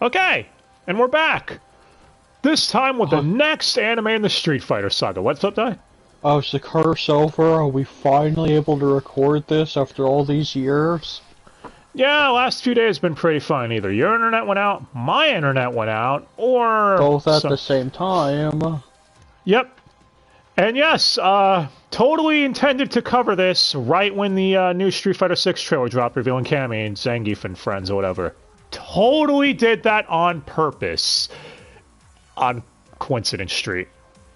Okay, and we're back. This time with the next anime in the Street Fighter saga. What's up, Di? Oh, is the curse over? Are we finally able to record this after all these years? Yeah, last few days been pretty fun. Either your internet went out, my internet went out, or... Both at the same time. Yep. And yes, totally intended to cover this right when the new Street Fighter 6 trailer dropped, revealing Cammy and Zangief and friends or whatever. Totally did that on purpose. On Coincidence Street.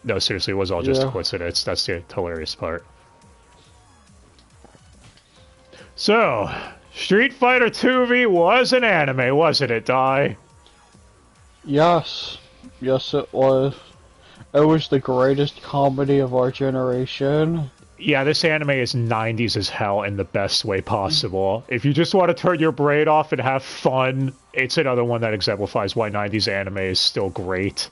No, seriously, it was all just a coincidence. That's the hilarious part. So, Street Fighter 2V was an anime, wasn't it, Di? Yes. Yes, it was. It was the greatest comedy of our generation. Yeah, this anime is 90s as hell in the best way possible. If you just want to turn your brain off and have fun, it's another one that exemplifies why 90s anime is still great.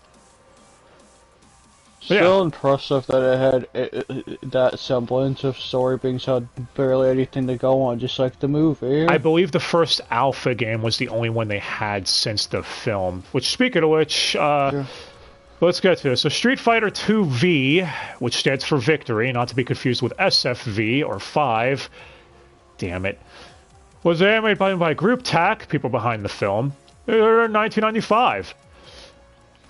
Still impressive that it had that semblance of story being had barely anything to go on, just like the movie. I believe the first Alpha game was the only one they had since the film. Which, speaking of which, let's get to this. So Street Fighter 2V, which stands for Victory, not to be confused with SFV or 5, damn it, was animated by Group TAC, people behind the film, in 1995.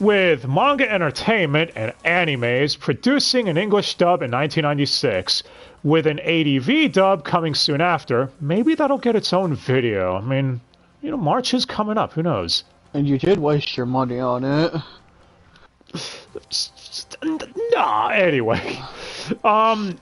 With Manga Entertainment and Animes producing an English dub in 1996, with an ADV dub coming soon after. Maybe that'll get its own video. I mean, you know, March is coming up, who knows? And you did waste your money on it. Nah, anyway. Manga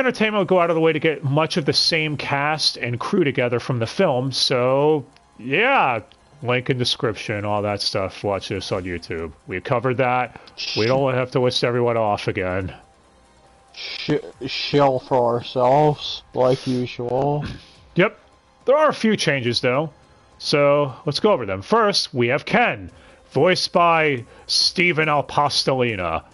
Entertainment will go out of the way to get much of the same cast and crew together from the film, so yeah, link in description, all that stuff. Watch this on YouTube. We covered that. We don't have to list everyone off again. Shill for ourselves, like usual. Yep. There are a few changes, though. So, let's go over them. First, we have Ken, voiced by Steven Alpastolina.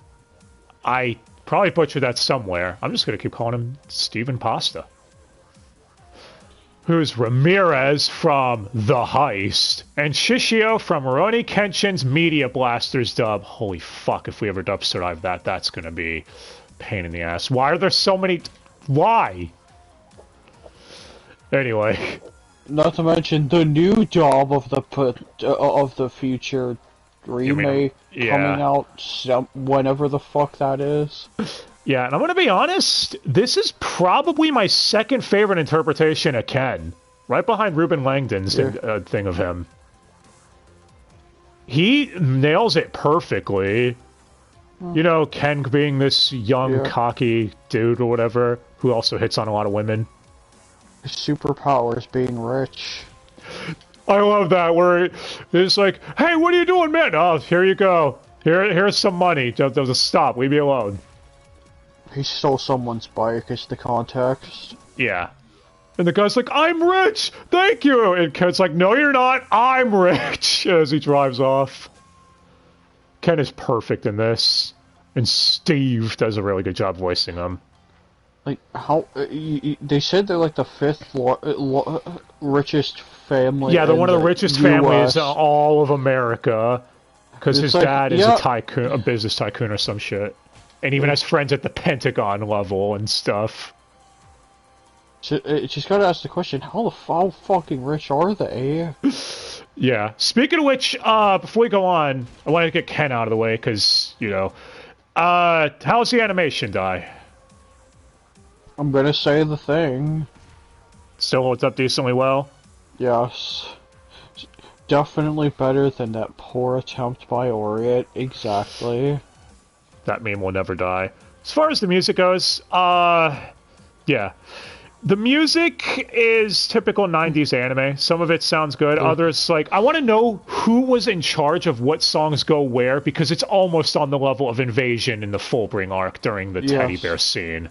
I probably butchered that somewhere. I'm just going to keep calling him Steven Pasta. Who's Ramirez from The Heist, and Shishio from Rurouni Kenshin's Media Blasters dub. Holy fuck, if we ever Dubster dive that, that's gonna be a pain in the ass. Why are there so many... Why? Anyway. Not to mention the new job of the future remake coming out whenever the fuck that is. Yeah, and I'm going to be honest, this is probably my second favorite interpretation of Ken. Right behind Ruben Langdon's thing of him. He nails it perfectly. You know, Ken being this young, cocky dude or whatever, who also hits on a lot of women. His superpower is being rich. I love that, where it's like, hey, what are you doing, man? Oh, here you go. Here's some money. Just stop, leave me alone. He stole someone's bike, is the context. Yeah. And the guy's like, I'm rich! Thank you! And Ken's like, no you're not, I'm rich! As he drives off. Ken is perfect in this. And Steve does a really good job voicing him. Like, how... they said they're like the fifth richest family. Yeah, they're one of the richest families in all of America. Because his dad is a tycoon, a business tycoon or some shit. And even has friends at the Pentagon level and stuff. Just gotta ask the question, how fucking rich are they? Yeah. Speaking of which, before we go on, I want to get Ken out of the way, because, you know... how's the animation, Di? I'm gonna say the thing. Still holds up decently well? Yes. Definitely better than that poor attempt by Oriot, exactly. That meme will never die. As far as the music goes, yeah. The music is typical 90s anime. Some of it sounds good. Others, like, I want to know who was in charge of what songs go where, because it's almost on the level of Invasion in the Fullbring arc during the teddy bear scene.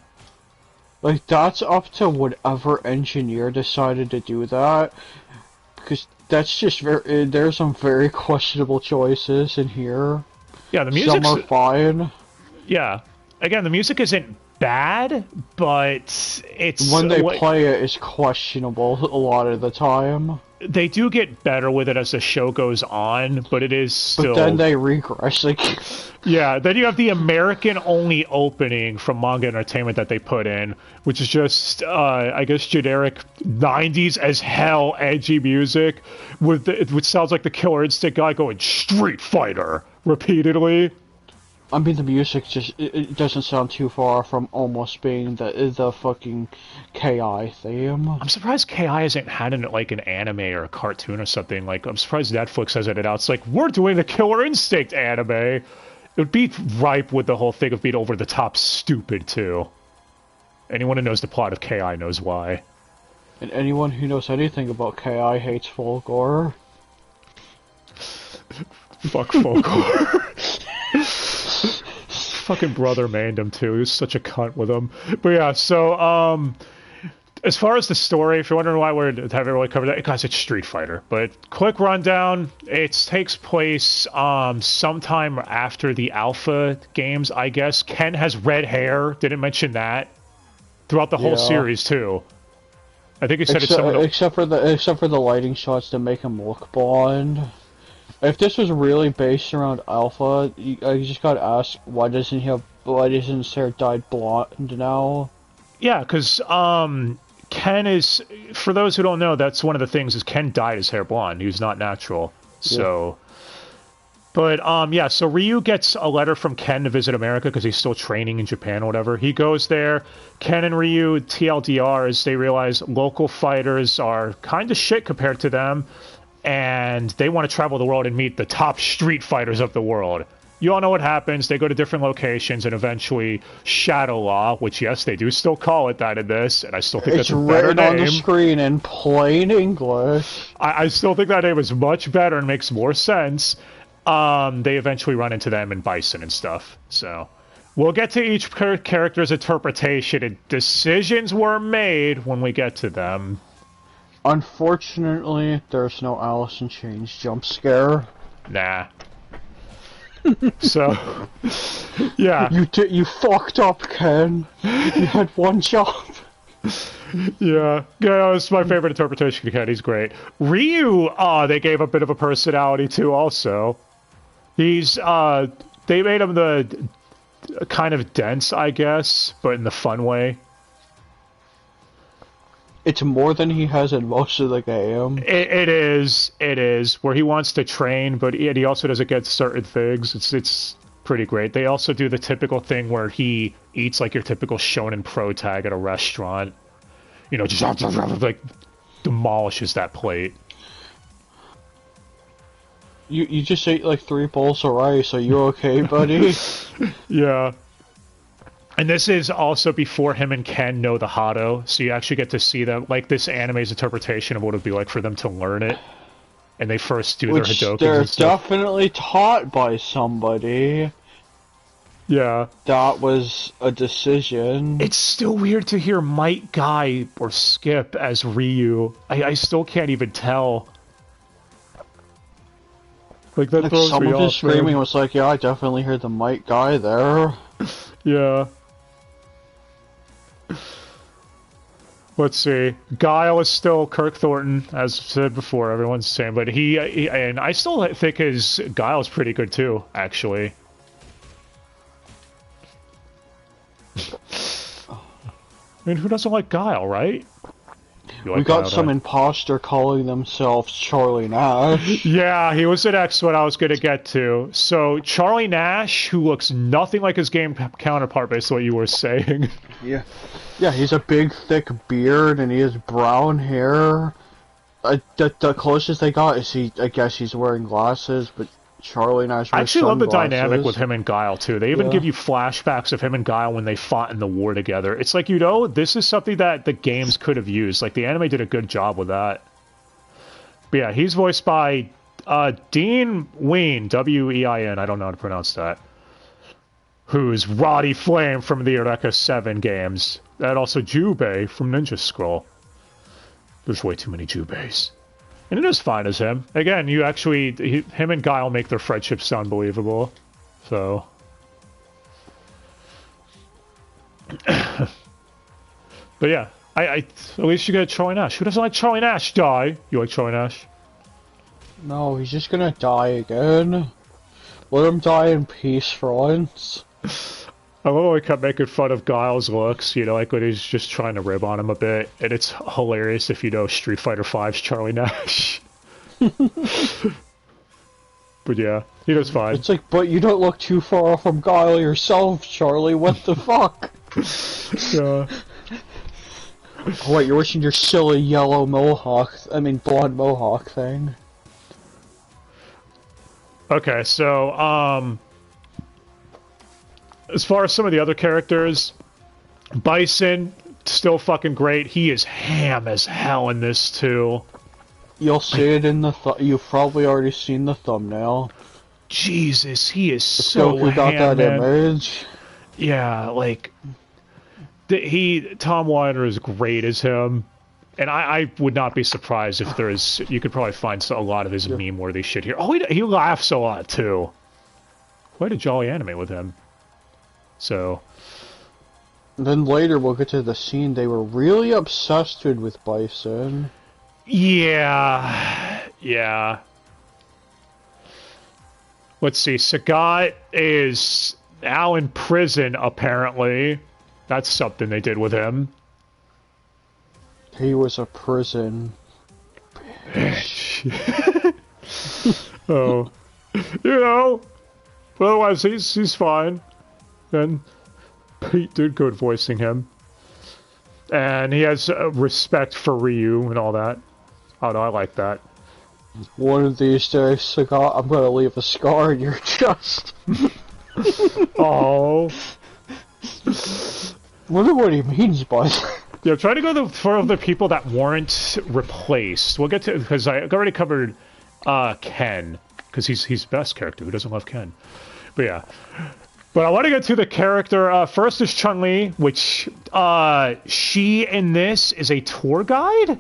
Like, that's up to whatever engineer decided to do that. Because that's just there's some very questionable choices in here. Yeah, the music's... Some are fine. Yeah. Again, the music isn't bad, but it's... When they play it, it's questionable a lot of the time. They do get better with it as the show goes on, but it is still... But then they regress. Like... Yeah, then you have the American-only opening from Manga Entertainment that they put in, which is just, I guess, generic 90s as hell edgy music, which sounds like the Killer Instinct guy going, Street Fighter, repeatedly. I mean, the music just, it doesn't sound too far from almost being the fucking KI theme. I'm surprised KI hasn't had it like an anime or a cartoon or something. Like, I'm surprised Netflix hasn't it out. It's like, we're doing the Killer Instinct anime. It would be ripe with the whole thing of being over the top stupid, too. Anyone who knows the plot of KI knows why. And anyone who knows anything about KI hates folklore. Fuck folklore. Fucking brother manned him too. He was such a cunt with him. But yeah, so as far as the story, if you're wondering why we haven't really covered that, guys, it's Street Fighter. But quick rundown: it takes place sometime after the alpha games, I guess. Ken has red hair. Didn't mention that throughout the whole series too. I think he said except for the lighting shots to make him look blonde. If this was really based around Alpha, I just gotta ask, why doesn't his hair dyed blonde now? Yeah, because Ken is, for those who don't know, that's one of the things, is Ken dyed his hair blonde. He was not natural. So, but yeah, so Ryu gets a letter from Ken to visit America because he's still training in Japan or whatever. He goes there. Ken and Ryu, TLDR, as they realize local fighters are kind of shit compared to them. And they want to travel the world and meet the top street fighters of the world. You all know what happens. They go to different locations, and eventually Shadow Law, which, yes, they do still call it that in this, and I still think that's a better name. It's written on the screen in plain English. I still think that name is much better and makes more sense. They eventually run into them in Bison and stuff. So we'll get to each character's interpretation, and decisions were made when we get to them. Unfortunately, there's no Alice in Chains jump scare. Nah. So, yeah. You fucked up, Ken. You had one job. Yeah, that's my favorite interpretation of Ken. He's great. Ryu, they gave a bit of a personality to also. He's, they made him the kind of dense, I guess, but in the fun way. It's more than he has in most of the game. It is, where he wants to train, but he also doesn't get certain things. It's pretty great. They also do the typical thing where he eats like your typical shonen pro tag at a restaurant. You know, just like demolishes that plate. You just ate like 3 bowls of rice. Are you okay, buddy? Yeah. And this is also before him and Ken know the Hado, so you actually get to see them, like this anime's interpretation of what it would be like for them to learn it. And they first do their Hadokens they're and stuff. definitely taught by somebody. Yeah. That was a decision. It's still weird to hear Might Guy or Skip as Ryu. I still can't even tell. Like, that throws me off. Some of his screaming was like, yeah, I definitely heard the Might Guy there. Yeah. Let's see. Guile is still Kirk Thornton, as said before. Everyone's saying, but he and I still think his Guile is pretty good too. Actually, I mean, who doesn't like Guile, right? We got some imposter calling themselves Charlie Nash. Yeah, he was the next one I was going to get to. So, Charlie Nash, who looks nothing like his game counterpart based on what you were saying. Yeah. Yeah, he's a big, thick beard, and he has brown hair. The closest they got is I guess he's wearing glasses, but Charlie Nash wears I actually love the sunglasses. dynamic with him and Guile, too. They even give you flashbacks of him and Guile when they fought in the war together. It's like, you know, this is something that the games could have used. Like, the anime did a good job with that. But yeah, he's voiced by Dean Wein, W-E-I-N, I don't know how to pronounce that, who's Roddy Flame from the Eureka 7 games. And also Jubei from Ninja Scroll. There's way too many Jubeis. And it is fine as him. Again, you actually... him and Guile make their friendship sound believable. So... But yeah, at least you get Charlie Nash. Who doesn't like Charlie Nash? Die. You like Charlie Nash? No, he's just gonna die again. Let him die in peace for once. I love how we kept making fun of Guile's looks, you know, like when he's just trying to rib on him a bit, and it's hilarious if you know Street Fighter V's Charlie Nash. But yeah, he does fine. It's like, but you don't look too far off from Guile yourself, Charlie, what the fuck? Yeah. Oh, wait, you're wishing your silly yellow blonde mohawk thing. Okay, so, as far as some of the other characters, Bison, still fucking great. He is ham as hell in this, too. You'll see it in the you've probably already seen the thumbnail. Jesus, he is so Goku got ham, that man. image. Yeah, like, Tom Weiner is great as him. And I would not be surprised if there's, you could probably find a lot of his meme-worthy shit here. Oh, he laughs a lot, too. Quite a jolly anime with him. So. And then later we'll get to the scene they were really obsessed with Bison. Yeah. Yeah. Let's see, Sagat is now in prison, apparently. That's something they did with him. He was a prison bitch. Oh. You know. But otherwise, he's fine. And Pete did good voicing him. And he has respect for Ryu and all that. Oh no, I like that. One of these days, Sagat, I'm gonna leave a scar in your chest. Oh. Wonder what he means by that. Yeah, try to go for the people that weren't replaced. We'll get to, because I already covered Ken, because he's the best character. Who doesn't love Ken? But yeah. But I want to get to the character. First is Chun-Li, which she in this is a tour guide.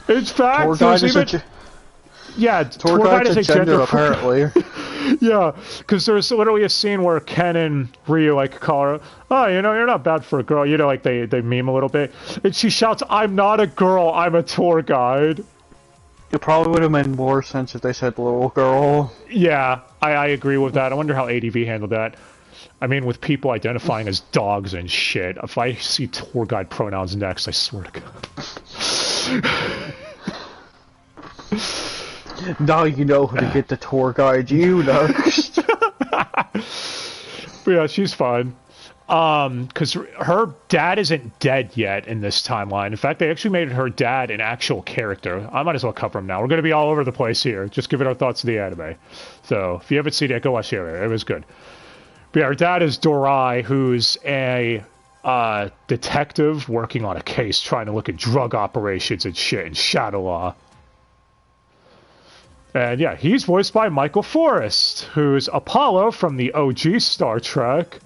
In fact, Tour guide is a tour guide is a gender apparently. Yeah, because there's literally a scene where Ken and Ryu like call her, oh, you know, you're not bad for a girl. You know, like they meme a little bit. And she shouts, I'm not a girl, I'm a tour guide. It probably would have made more sense if they said little girl. Yeah, I agree with that. I wonder how ADV handled that. I mean, with people identifying as dogs and shit, if I see tour guide pronouns next, I swear to God. Now you know who to get the tour guide, you next. But yeah, she's fine. Because her dad isn't dead yet in this timeline. In fact, they actually made her dad an actual character. I might as well cover him now. We're going to be all over the place here. Just giving our thoughts to the anime. So, if you haven't seen it, go watch it. It was good. But yeah, her dad is Dorai, who's a detective working on a case trying to look at drug operations and shit in Shadow Law. And yeah, he's voiced by Michael Forrest, who's Apollo from the OG Star Trek,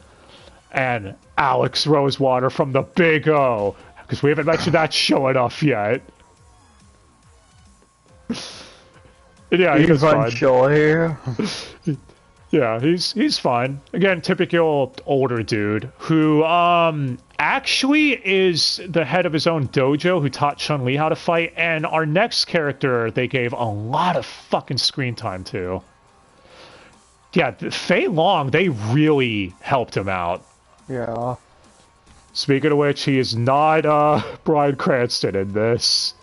and Alex Rosewater from the Big O, because we haven't mentioned that show enough yet. And yeah, he's fine. Here. Yeah, he's fine. Again, typical older dude who actually is the head of his own dojo who taught Chun-Li how to fight, and our next character they gave a lot of fucking screen time to. Yeah, Fei Long, they really helped him out. Yeah. Speaking of which, he is not Bryan Cranston in this.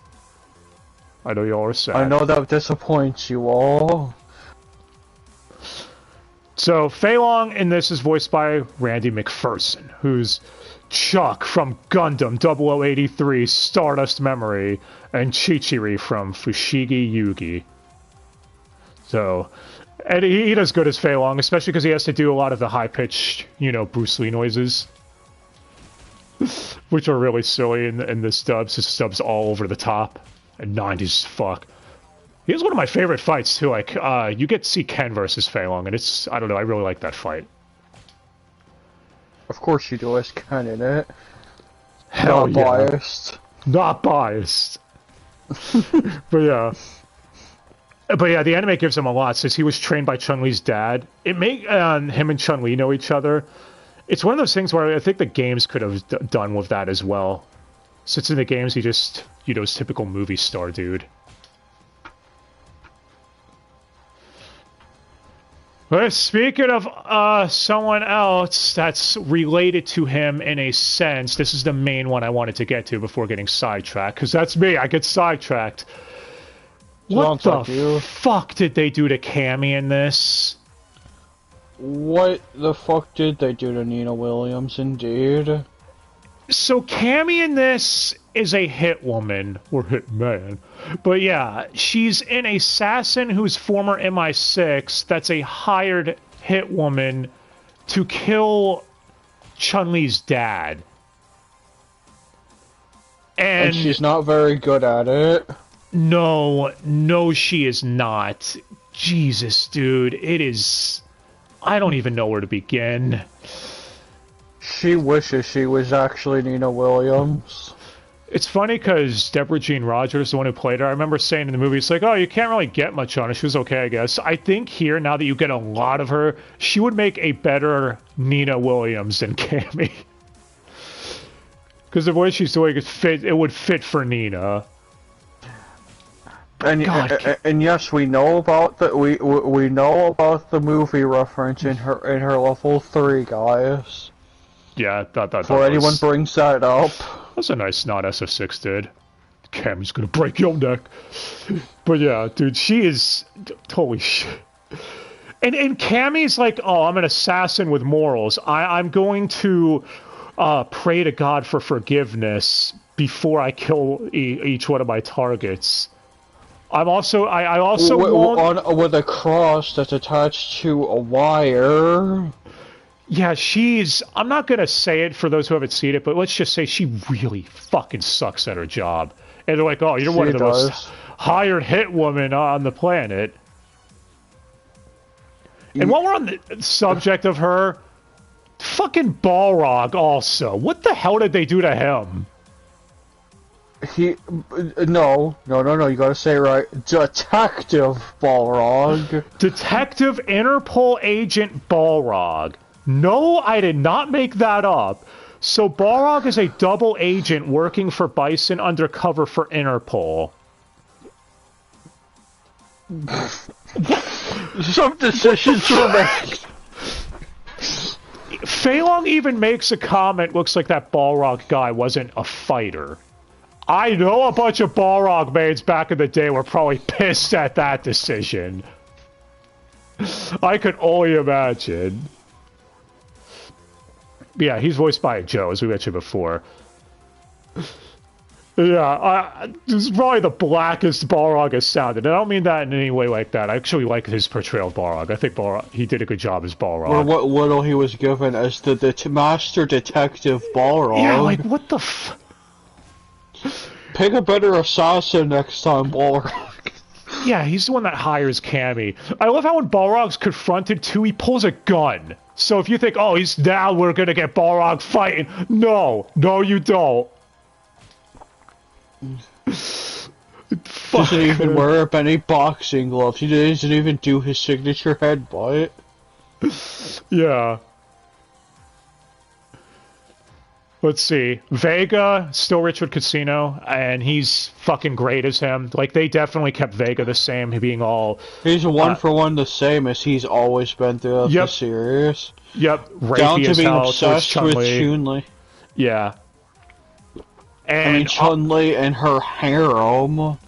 I know y'all are sad. I know that disappoints you all. So, Fei Long in this is voiced by Randy McPherson, who's Chuck from Gundam 0083 Stardust Memory, and Chichiri from Fushigi Yugi. So, and he does good as Fei Long, especially because he has to do a lot of the high-pitched, you know, Bruce Lee noises. Which are really silly in this dubs. His dub's all over the top. And 90s fuck. He has one of my favorite fights, too. Like, you get to see Ken versus Fei Long, and it's, I don't know, I really like that fight. Of course you do, as Ken in it. Hell Not yeah. biased. Not biased. But yeah. But yeah, the anime gives him a lot, since he was trained by Chun-Li's dad. It made him and Chun-Li know each other. It's one of those things where I think the games could have done with that as well. Since in the games, he just, you know, is typical movie star dude. Well, speaking of someone else that's related to him in a sense, this is the main one I wanted to get to before getting sidetracked, because that's me, I get sidetracked. What the fuck did they do to Cammy in this? What the fuck did they do to Nina Williams, indeed? So Cammy in this is a hit woman, or hit man, but yeah, she's an assassin who's former MI6 that's a hired hit woman to kill Chun-Li's dad. And she's not very good at it. No, she is not. Jesus, dude, it is... I don't even know where to begin. She wishes she was actually Nina Williams. It's funny because Deborah Jean Rogers, the one who played her, I remember saying in the movie, it's like, oh, you can't really get much on her. She was okay, I guess. I think here, now that you get a lot of her, she would make a better Nina Williams than Cammy. Because the voice she's doing, it would fit for Nina. And yes, we know about the we know about the movie reference in her level 3, guys. Yeah, that before anyone brings that up. That's a nice nod SF6 did. Cammy's gonna break your neck. But yeah, dude, she is... Holy shit. And Cammy's like, oh, I'm an assassin with morals. I'm going to pray to God for forgiveness before I kill each one of my targets. I also with a cross that's attached to a wire. Yeah, I'm not gonna say it for those who haven't seen it, but let's just say she really fucking sucks at her job. And they're like, oh, you're one of the most hired hit women on the planet. And while we're on the subject of her, fucking Balrog also. What the hell did they do to him? No, you gotta say it right. Detective Balrog. Detective Interpol Agent Balrog. No, I did not make that up. So Balrog is a double agent working for Bison undercover for Interpol. Some decisions were made. Fei Long even makes a comment, looks like that Balrog guy wasn't a fighter. I know a bunch of Balrog maids back in the day were probably pissed at that decision. I could only imagine. Yeah, he's voiced by Joe, as we mentioned before. Yeah, this is probably the blackest Balrog has sounded. And I don't mean that in any way like that. I actually like his portrayal of Balrog. I think he did a good job as Balrog. Or what little he was given as the Master Detective Balrog. Yeah, like, what the Pick a better assassin next time, Balrog. Yeah, he's the one that hires Cammy. I love how when Balrog's confronted too, he pulls a gun. So if you think, oh, now we're gonna get Balrog fighting. No, you don't. Doesn't even wear up any boxing gloves. He doesn't even do his signature headbutt. Yeah. Let's see. Vega, still Richard Casino, and he's fucking great as him. Like, they definitely kept Vega the same, being all... He's one for one the same as he's always been throughout the series. Yep. Down to being obsessed with Chun-Li. Yeah. And I mean, Chun-Li and her harem.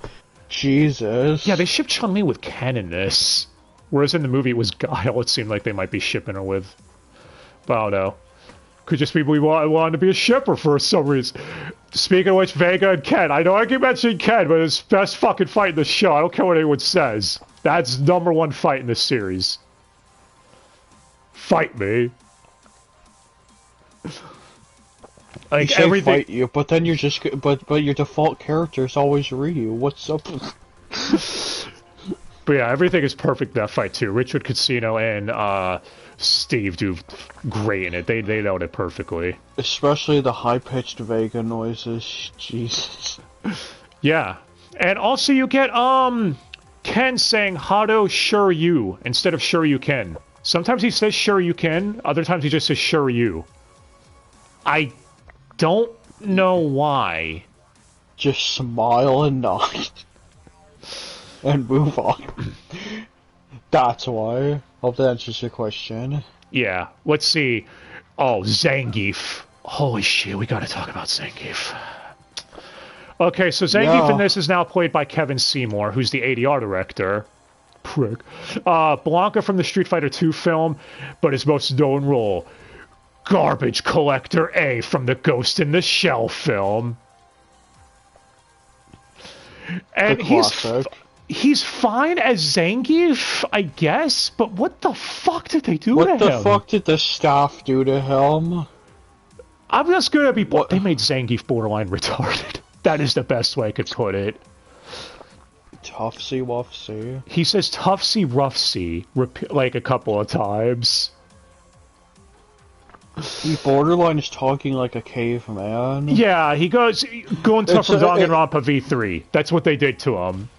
Jesus. Yeah, they shipped Chun-Li with Ken in this. Whereas in the movie it was Guile, it seemed like they might be shipping her with. But I don't know. Could just be we wanted to be a shipper for some reason. Speaking of which, Vega and Ken. I know I keep mentioning Ken, but it's best fucking fight in the show. I don't care what anyone says. That's #1 fight in this series. Fight me. Like, you everything. Fight you, but then you're just but your default character is always Ryu. What's up? But yeah, everything is perfect in that fight too. Richard Casino and Steve do great in it. They nailed it perfectly. Especially the high-pitched Vega noises. Jesus. Yeah, and also you get Ken saying "Hado Sure You" instead of "Sure You Can." Sometimes he says "Sure You Can," other times he just says "Sure You." I don't know why. Just smile and nod. And move on. That's why. Hope that answers your question. Yeah, let's see. Oh, Zangief. Holy shit, we gotta talk about Zangief. Okay, so Zangief in this is now played by Kevin Seymour, who's the ADR director. Prick. Blanca from the Street Fighter II film, but his most known role, Garbage Collector A from the Ghost in the Shell film. And he's fine as Zangief, I guess, but what the fuck did they do to him? What the fuck did the staff do to him? I'm just gonna be... They made Zangief borderline retarded. That is the best way I could put it. Tough-see, rough-see. He says tough-see, rough-see, like a couple of times. He borderline is talking like a caveman. Yeah, he goes, going tough from Danganronpa V3. That's what they did to him.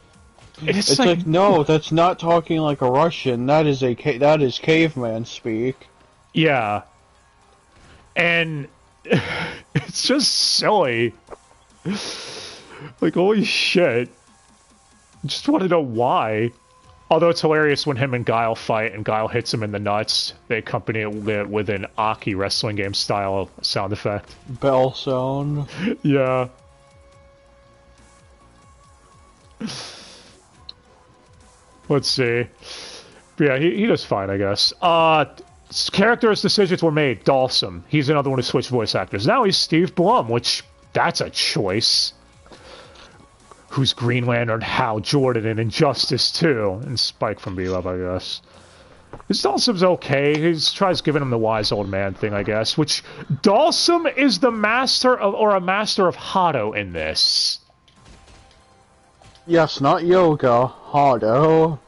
It's like, no, that's not talking like a Russian. That is that is caveman speak. Yeah. And it's just silly. Like, holy shit. Just want to know why. Although it's hilarious when him and Guile fight and Guile hits him in the nuts, they accompany it with an Aki wrestling game style sound effect. Bell sound. Yeah. Let's see. But yeah, he does fine, I guess. Characters' decisions were made. Dalsum. He's another one who switched voice actors. Now he's Steve Blum, which, that's a choice. Who's Green Lantern, Hal Jordan, and Injustice 2. And Spike from B-Love, I guess. This Dalsum's okay. He tries giving him the wise old man thing, I guess. Which, Dalsum is the master of, or a master of Hado in this. Yes, not yoga. Hado.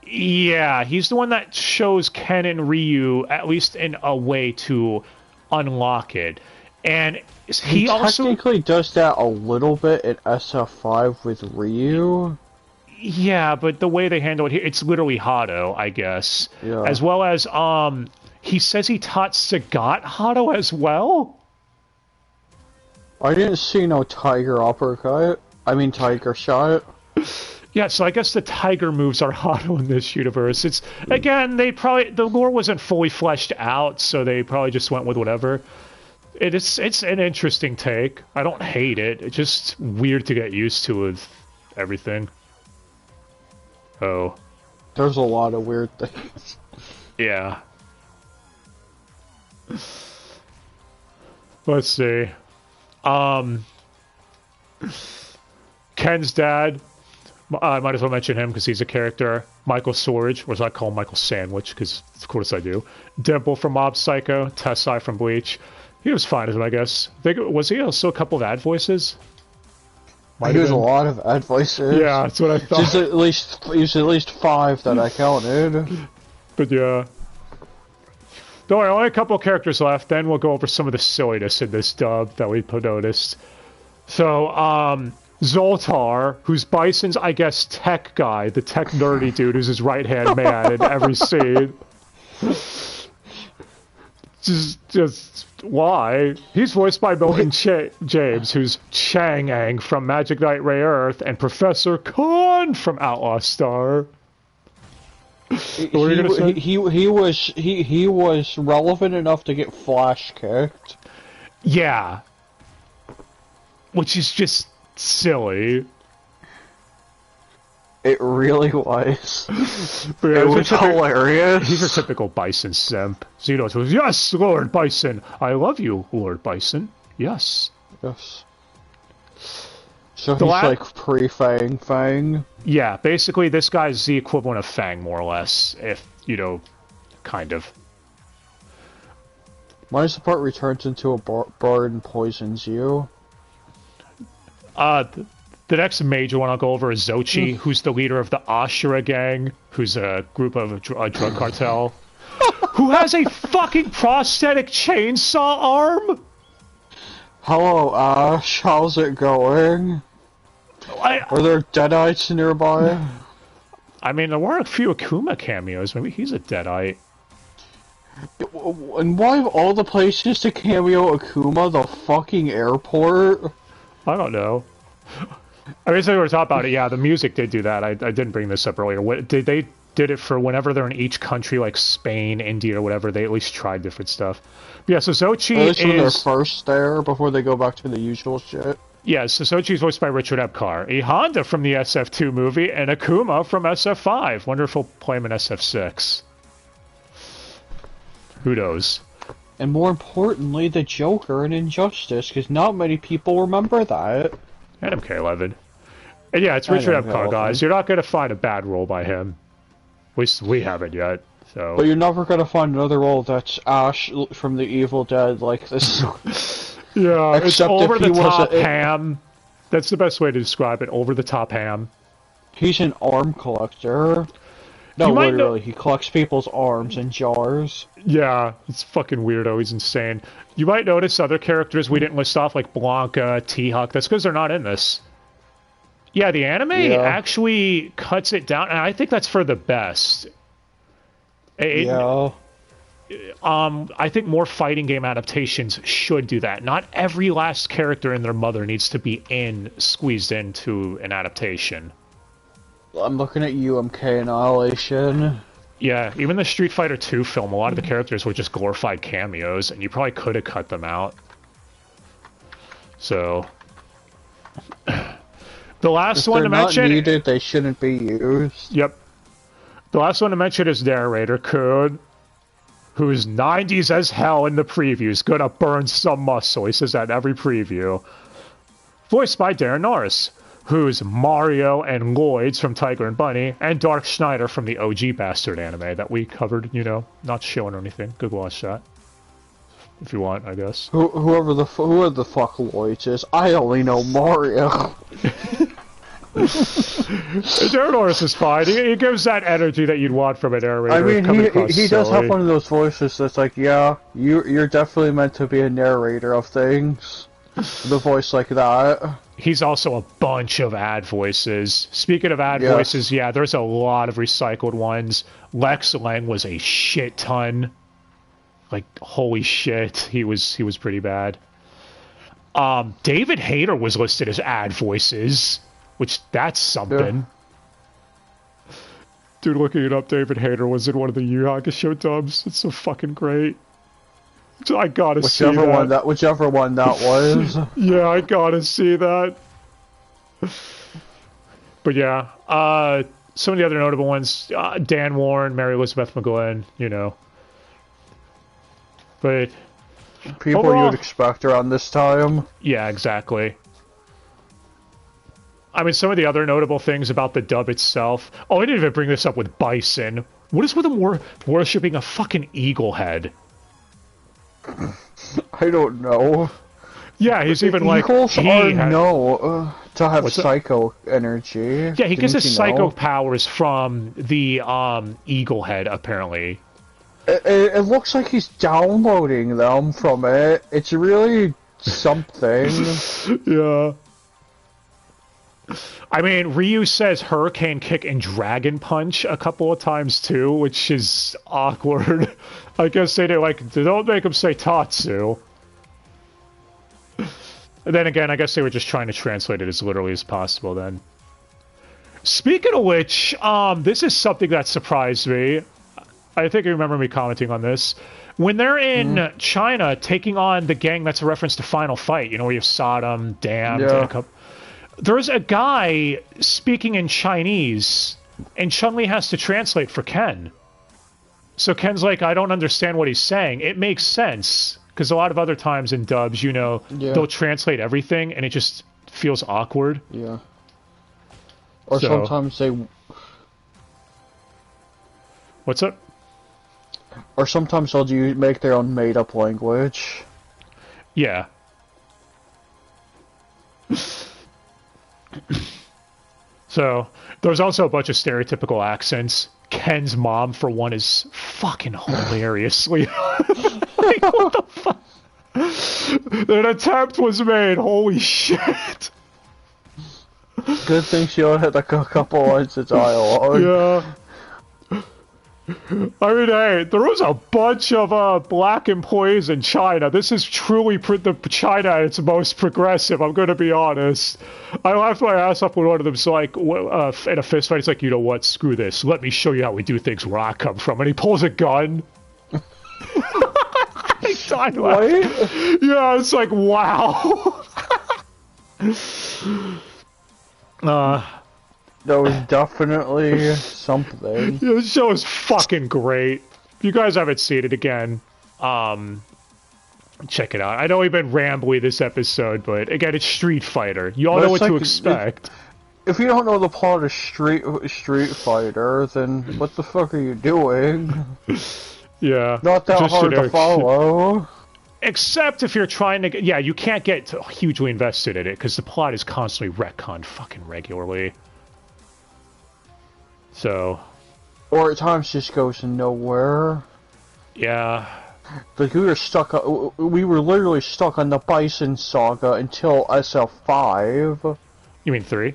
Yeah, he's the one that shows Ken and Ryu, at least in a way, to unlock it. And he also technically does that a little bit in SF5 with Ryu. Yeah, but the way they handle it here, it's literally Hado, I guess. Yeah. As well as, he says he taught Sagat Hado as well? I didn't see no tiger uppercut. I mean tiger shot. Yeah, so I guess the tiger moves are Hado in this universe. It's, again, the lore wasn't fully fleshed out, so they probably just went with whatever. It's an interesting take. I don't hate it. It's just weird to get used to with everything. Oh. There's a lot of weird things. Yeah. Let's see. Ken's dad. I might as well mention him because he's a character. Michael Sorge, or as I call him, Michael Sandwich, because of course I do. Dimple from Mob Psycho. Tessai from Bleach. He was fine as him, I guess. Was he also a couple of ad voices? He was a lot of ad voices. Yeah, that's what I thought. There's at least 5 that I counted. But yeah. Don't worry, only a couple of characters left. Then we'll go over some of the silliness in this dub that we noticed. So, Zoltar, who's Bison's, I guess, tech guy, the tech nerdy dude who's his right-hand man in every scene. Just why? He's voiced by Milton James, who's Chang'an from Magic Knight Ray Earth, and Professor Khan from Outlaw Star. He was relevant enough to get flash kicked. Yeah. Which is just silly. It really was. Yeah, it was hilarious. He's a typical Bison simp. Zeno goes, "Yes, Lord Bison. I love you, Lord Bison. Yes." Yes. So he's like pre-Fang. Yeah, basically this guy's the equivalent of Fang, more or less. If, kind of. My support returns into a bird and poisons you. The next major one I'll go over is Zochi, who's the leader of the Ashura gang, who's a group of a drug cartel, who has a fucking prosthetic chainsaw arm. Hello, Ash. How's it going? Are there Deadites nearby? I mean, there were a few Akuma cameos. Maybe he's a Deadite. And why of all the places to cameo Akuma, the fucking airport? I don't know. I mean, so we were talking about it. Yeah, the music did do that. I didn't bring this up earlier. They did it for whenever they're in each country, like Spain, India, or whatever. They at least tried different stuff. But yeah, so Zochi at least when they're first there before they go back to the usual shit. Yeah, so Zochi is voiced by Richard Epcar, a Honda from the SF2 movie, and Akuma from SF5. Wonder if he'll play him in SF6. Who knows? And more importantly, the Joker in Injustice, because not many people remember that. And MK11. And yeah, it's Richard Epcar, guys. You're not going to find a bad role by him. At least we haven't yet. So. But you're never going to find another role that's Ash from the Evil Dead like this. Yeah, it's over-the-top ham. That's the best way to describe it, over-the-top ham. He's an arm collector. No, literally, he collects people's arms in jars. Yeah, it's fucking weirdo. He's insane. You might notice other characters we didn't list off, like Blanca, T-Hawk. That's because they're not in this. Yeah, the anime actually cuts it down, and I think that's for the best. I think more fighting game adaptations should do that. Not every last character and their mother needs to be squeezed into an adaptation. I'm looking at UMK Annihilation. Yeah, even the Street Fighter 2 film, a lot of the characters were just glorified cameos, and you probably could have cut them out. So... The last one to mention... If they're not needed, they shouldn't be used. Yep. The last one to mention is narrator Kun, who's 90s as hell in the previews. Gonna burn some muscle. He says that in every preview. Voiced by Darren Norris, who's Mario and Lloyd's from Tiger and Bunny, and Dark Schneider from the OG Bastard anime that we covered, you know, not showing or anything. Good watch that. If you want, I guess. Whoever the fuck Lloyd is, I only know Mario. Darren Norris is fine. He gives that energy that you'd want from a narrator. I mean, he does have one of those voices that's like, yeah, you're definitely meant to be a narrator of things. The voice like that. He's also a bunch of ad voices. Speaking of ad voices, yeah, there's a lot of recycled ones. Lex Lang was a shit ton. Like, holy shit, he was pretty bad. David Hayter was listed as ad voices, which that's something. Yeah. Dude, looking it up, David Hayter was in one of the Yu Hakusho dubs. It's so fucking great. I gotta see that. Whichever one that was. Yeah, I gotta see that. But yeah, some of the other notable ones, Dan Warren, Mary Elizabeth McGlynn, you know. But people overall, you'd expect around this time. Yeah, exactly. I mean, some of the other notable things about the dub itself. Oh, I didn't even bring this up with Bison. What is with him worshipping a fucking eagle head? I don't know. Yeah, he's even like... Eagles are known to have psycho energy. Yeah, he gets his psycho powers from the eagle head, apparently. It looks like he's downloading them from it. It's really something. Yeah. I mean, Ryu says Hurricane Kick and Dragon Punch a couple of times too, which is awkward. I guess they don't make him say Tatsu. And then again, I guess they were just trying to translate it as literally as possible then. Speaking of which, this is something that surprised me. I think you remember me commenting on this. When they're in China taking on the gang that's a reference to Final Fight, you know, where you have Sodom, Damned, and a couple... There's a guy speaking in Chinese, and Chun-Li has to translate for Ken. So Ken's like, I don't understand what he's saying. It makes sense, because a lot of other times in dubs, you know, they'll translate everything, and it just feels awkward. Yeah. Or sometimes they... What's up? Or sometimes they'll make their own made-up language. Yeah. So, there's also a bunch of stereotypical accents. Ken's mom, for one, is fucking hilariously... Like, what the fuck? An attempt was made, holy shit. Good thing she only had like a couple lines of dialogue. Yeah. I mean, hey, there was a bunch of black employees in China. This is truly China at its most progressive, I'm going to be honest. I laughed my ass off when one of them's like, in a fist fight, he's like, you know what, screw this. Let me show you how we do things where I come from. And he pulls a gun. I died laughing. Yeah, it's like, wow. That was definitely something. Yeah, this show is fucking great. If you guys haven't seen it again, check it out. I know we've been rambly this episode, but again, it's Street Fighter. You all know what to expect. If you don't know the plot of Street Fighter, then what the fuck are you doing? Yeah. Not that hard to follow. Except if you're trying to... Yeah, you can't get hugely invested in it, because the plot is constantly retconned fucking regularly. So... Or at times just goes nowhere. Yeah. Like, we were literally stuck on the Bison Saga until SF5. You mean 3?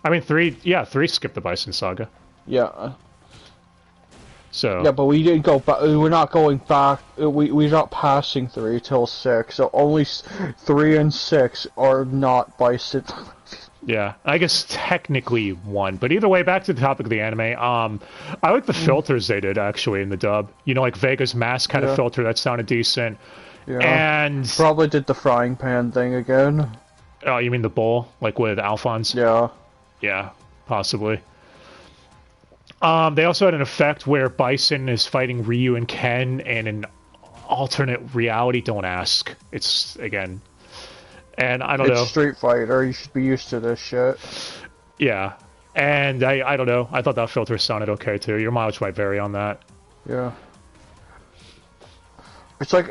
I mean 3, yeah, 3 skipped the Bison Saga. Yeah. So... Yeah, but we didn't go back, we're not going back, we're not passing 3 till 6, so only 3 and 6 are not Bison. Yeah, I guess technically 1, but either way, back to the topic of the anime, I like the filters they did, actually, in the dub. You know, like Vega's mask had a filter that sounded decent. Yeah. And... Probably did the frying pan thing again. Oh, you mean the bowl? Like with Alphonse? Yeah. Yeah, possibly. They also had an effect where Bison is fighting Ryu and Ken in an alternate reality. Don't ask. It's, again... And I don't know. It's Street Fighter. You should be used to this shit. Yeah. And I don't know. I thought that filter sounded okay, too. Your mileage might vary on that. Yeah. It's like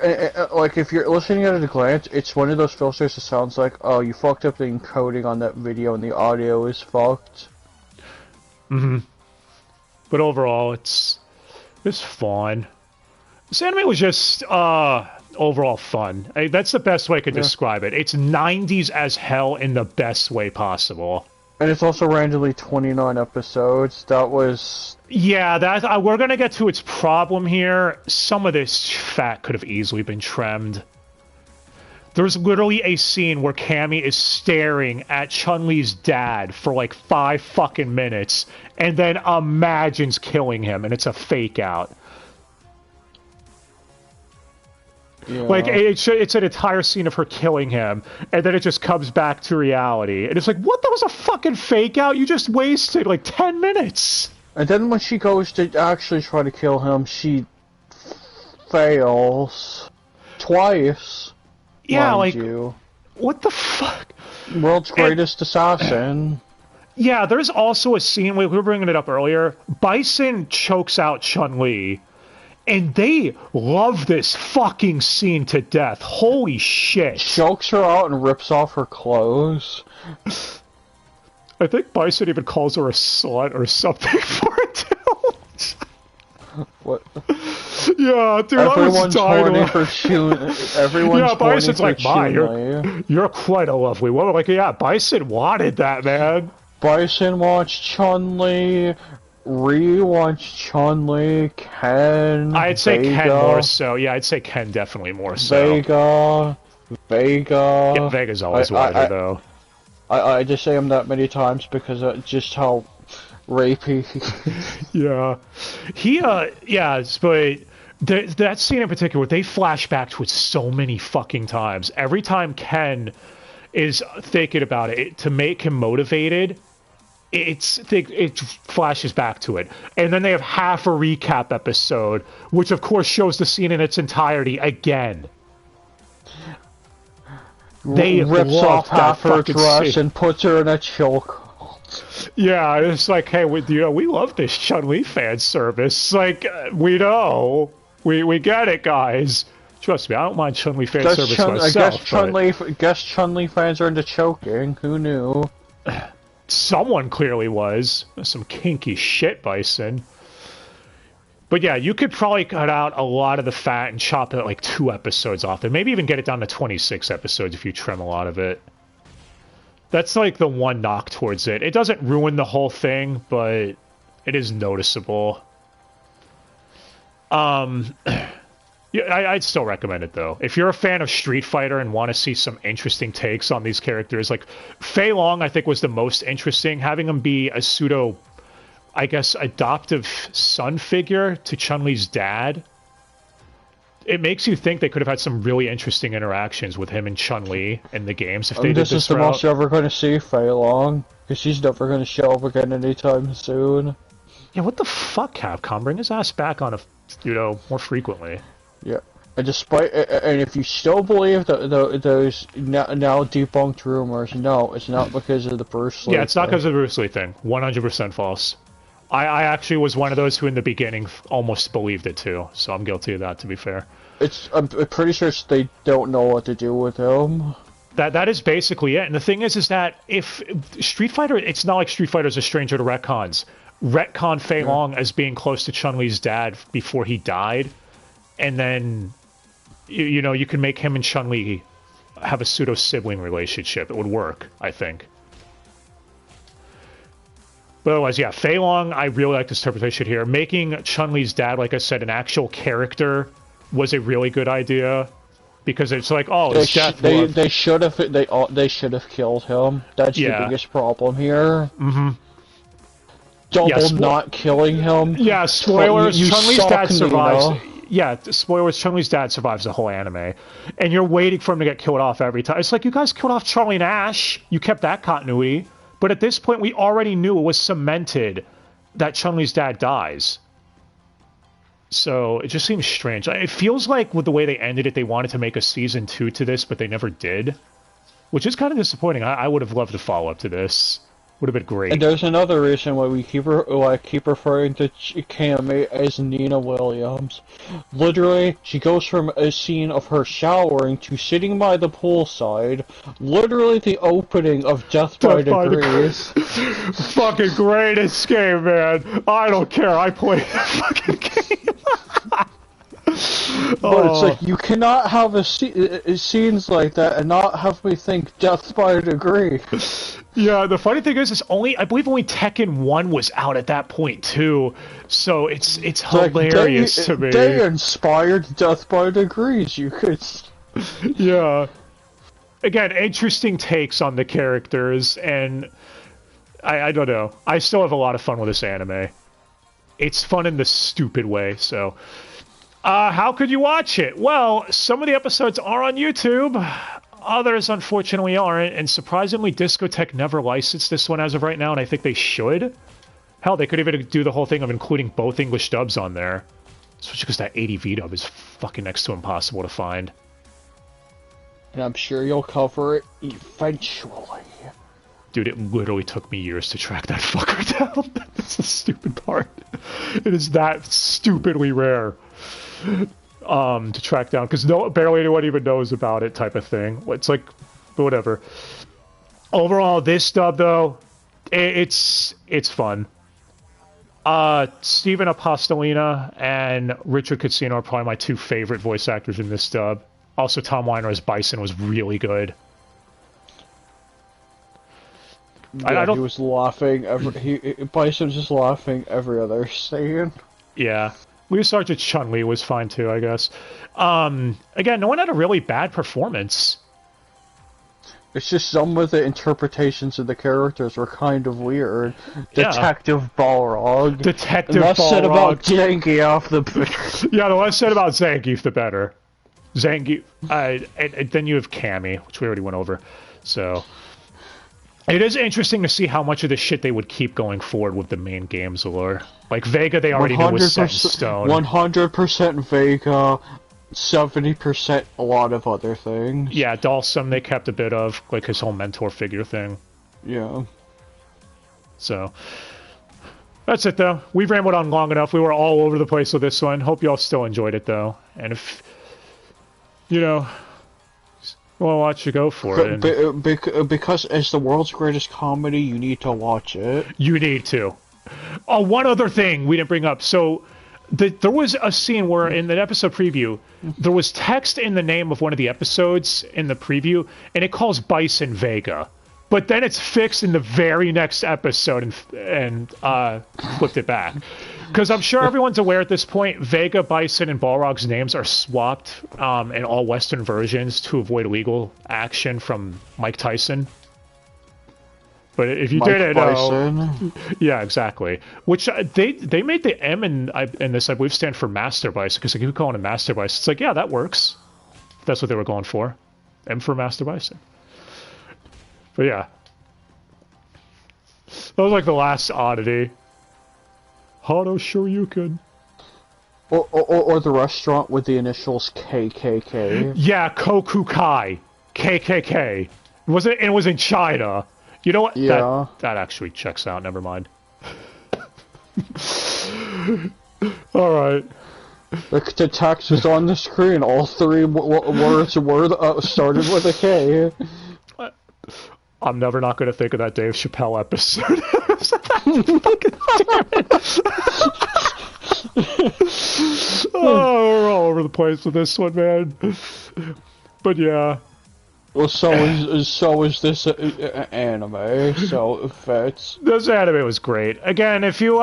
if you're listening at a glance, it's one of those filters that sounds like, oh, you fucked up the encoding on that video and the audio is fucked. Mm-hmm. But overall, it's fun. This anime was just, overall fun. That's the best way I could describe it. It's 90s as hell in the best way possible. And it's also randomly 29 episodes. That was... Yeah, we're gonna get to its problem here. Some of this fat could have easily been trimmed. There's literally a scene where Cammy is staring at Chun-Li's dad for like 5 fucking minutes, and then imagines killing him, and it's a fake out. Yeah. Like, it's an entire scene of her killing him, and then it just comes back to reality. And it's like, what? That was a fucking fake out? You just wasted, like, 10 minutes! And then when she goes to actually try to kill him, she fails. Twice. Yeah, like, you. What the fuck? World's greatest assassin. Yeah, there's also a scene, we were bringing it up earlier, Bison chokes out Chun-Li. And they love this fucking scene to death. Holy shit. Chokes her out and rips off her clothes. I think Bison even calls her a slut or something for it, too. What? Yeah, dude, everyone's horny for Chun. Everyone's Bison's horny like, Ma, you're quite a lovely woman. Like, yeah, Bison wanted that, man. Bison wants Chun-Li. Ryu wants Chun-Li, Ken, I'd say Vega. Ken more so. Yeah, I'd say Ken definitely more so. Vega. Yeah, Vega's always wider, though. I just say him that many times because just how rapey. Yeah. But that scene in particular, they flash back to it so many fucking times. Every time Ken is thinking about it to make him motivated, it flashes back to it. And then they have half a recap episode, which of course shows the scene in its entirety again. They rips off half her dress and puts her in a choke. Yeah, it's like, hey, we love this Chun-Li fan service. Like, we know. We get it, guys. Trust me, I don't mind Chun-Li fan service myself. I guess Chun-Li fans are into choking. Who knew? Someone clearly was. Some kinky shit, Bison. But yeah, you could probably cut out a lot of the fat and chop it like 2 episodes off, and maybe even get it down to 26 episodes if you trim a lot of it. That's like the one knock towards it. It doesn't ruin the whole thing, but it is noticeable. Yeah, I'd still recommend it though. If you're a fan of Street Fighter and want to see some interesting takes on these characters, like Fei Long, I think was the most interesting. Having him be a pseudo, I guess, adoptive son figure to Chun-Li's dad. It makes you think they could have had some really interesting interactions with him and Chun-Li in the games if they did this is the route. most you're ever going to see Fei Long, because she's never going to show up again anytime soon. Yeah, what the fuck, Capcom? Bring his ass back on more frequently. Yeah, and if you still believe those now debunked rumors, no, it's not because of the Bruce Lee. Yeah, it's not because of the Bruce Lee thing. 100% false. I actually was one of those who in the beginning almost believed it too, so I'm guilty of that, to be fair. I'm pretty sure they don't know what to do with him. That is basically it. And the thing is that if Street Fighter, it's not like Street Fighter's a stranger to retcons. Retcon Fei Long as being close to Chun-Li's dad before he died, and then you can make him and Chun-Li have a pseudo sibling relationship. It would work, I think. But otherwise, yeah, Fei Long, I really like this interpretation here. Making Chun-Li's dad, like I said, an actual character was a really good idea, because it's like, oh, it's death. They should have killed him. That's the biggest problem here. Mm-hmm. Double not killing him. Yeah, spoilers. Chun-Li's dad survives. Yeah, spoilers. Chun-Li's dad survives the whole anime, and you're waiting for him to get killed off every time. It's like, you guys killed off Charlie and Ash. You kept that continuity, but at this point, we already knew it was cemented that Chun-Li's dad dies. So it just seems strange. It feels like with the way they ended it, they wanted to make a season 2 to this, but they never did, which is kind of disappointing. I would have loved to follow up to this. Would have been great. And there's another reason why we keep referring to Cammy as Nina Williams. Literally, she goes from a scene of her showering to sitting by the poolside. Literally the opening of Death by Degrees. Fucking greatest game, man. I don't care. I played the fucking game. But it's like, you cannot have scenes like that and not have me think Death by a Degree. Yeah, the funny thing is I believe only Tekken 1 was out at that point too, so it's hilarious to me. They inspired Death by Degrees, you could... Yeah. Again, interesting takes on the characters, and I don't know. I still have a lot of fun with this anime. It's fun in the stupid way, so... how could you watch it? Well, some of the episodes are on YouTube. Others, unfortunately, aren't. And surprisingly, Discotech never licensed this one as of right now, and I think they should. Hell, they could even do the whole thing of including both English dubs on there. Especially because that ADV dub is fucking next to impossible to find. And I'm sure you'll cover it eventually. Dude, it literally took me years to track that fucker down. That's the stupid part. It is that stupidly rare. To track down, because barely anyone even knows about it, type of thing. It's like, whatever. Overall, this dub though, it's fun. Steven Apostolina and Richard Casino are probably my two favorite voice actors in this dub. Also, Tom Weiner as Bison was really good. Yeah, he was laughing. Bison's just laughing every other scene. Yeah. Lee Sergeant Chun-Li was fine too, I guess. Again, no one had a really bad performance. It's just some of the interpretations of the characters were kind of weird. Yeah. Detective Balrog. Detective Balrog. The less said about Zangief, the better. Yeah, the less said about Zangief, the better. Zangief. And then you have Cammy, which we already went over. So... It is interesting to see how much of this shit they would keep going forward with the main games lore. Like Vega, they already knew was set in stone. 100% Vega, 70% a lot of other things. Yeah, Dalsum they kept a bit of, like his whole mentor figure thing. Yeah. So, that's it though. We've rambled on long enough. We were all over the place with this one. Hope you all still enjoyed it though. And if, well, watch you go for it. Because as the world's greatest comedy, you need to watch it. You need to. Oh, one other thing we didn't bring up. So, there was a scene where in the episode preview, there was text in the name of one of the episodes in the preview, and it calls Bison Vega. but then it's fixed in the very next episode and flipped it back. Because I'm sure everyone's aware at this point, Vega, Bison, and Balrog's names are swapped in all Western versions to avoid legal action from Mike Tyson. But if you didn't know, yeah, exactly. Which they made the M in this, I believe, stand for Master Bison, because they keep calling him Master Bison. It's like, yeah, that works. That's what they were going for. M for Master Bison. But yeah, that was like the last oddity. Hado Shoryuken. Or the restaurant with the initials KKK. Yeah, Kokukai. KKK. It was in China. You know what? Yeah. That actually checks out. Never mind. Alright. The text was on the screen. All three words started with a K. I'm never not going to think of that Dave Chappelle episode. Fucking damn it. Oh, we're all over the place with this one, man. But yeah. Well, so is this anime, so it fits. This anime was great. Again, if you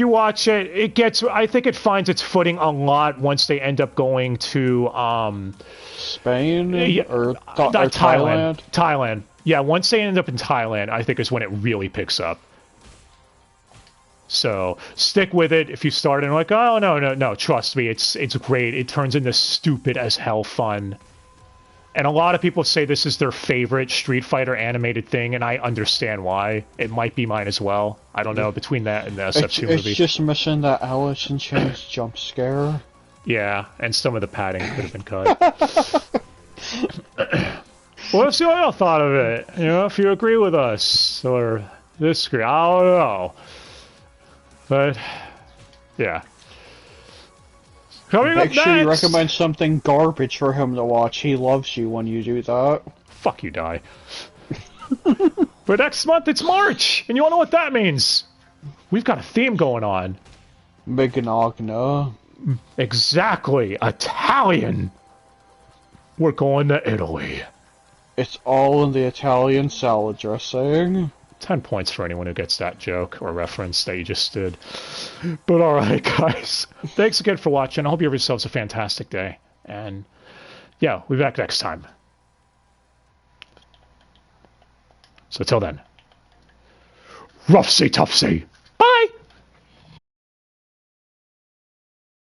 watch it, I think it finds its footing a lot once they end up going to Spain or Thailand. Thailand. Yeah, once they end up in Thailand, I think is when it really picks up. So stick with it. If you start and like, oh no, trust me, it's great. It turns into stupid as hell fun. And a lot of people say this is their favorite Street Fighter animated thing, and I understand why. It might be mine as well. I don't know, between that and the SF6 movie. It's just missing that Alice in Chains jump scare. Yeah, and some of the padding could have been cut. Well, let's see what y'all thought of it. You know, if you agree with us, or disagree. I don't know. But, yeah. Coming up next! Make sure you recommend something garbage for him to watch. He loves you when you do that. Fuck you, Die. But next month, it's March! And you all know what that means. We've got a theme going on. Mignogna. Exactly. Italian. We're going to Italy. It's all in the Italian salad dressing. 10 points for anyone who gets that joke or reference that you just did. But alright, guys. Thanks again for watching. I hope you have yourselves a fantastic day. And, yeah, we'll be back next time. So till then. Roughsy Tufsy.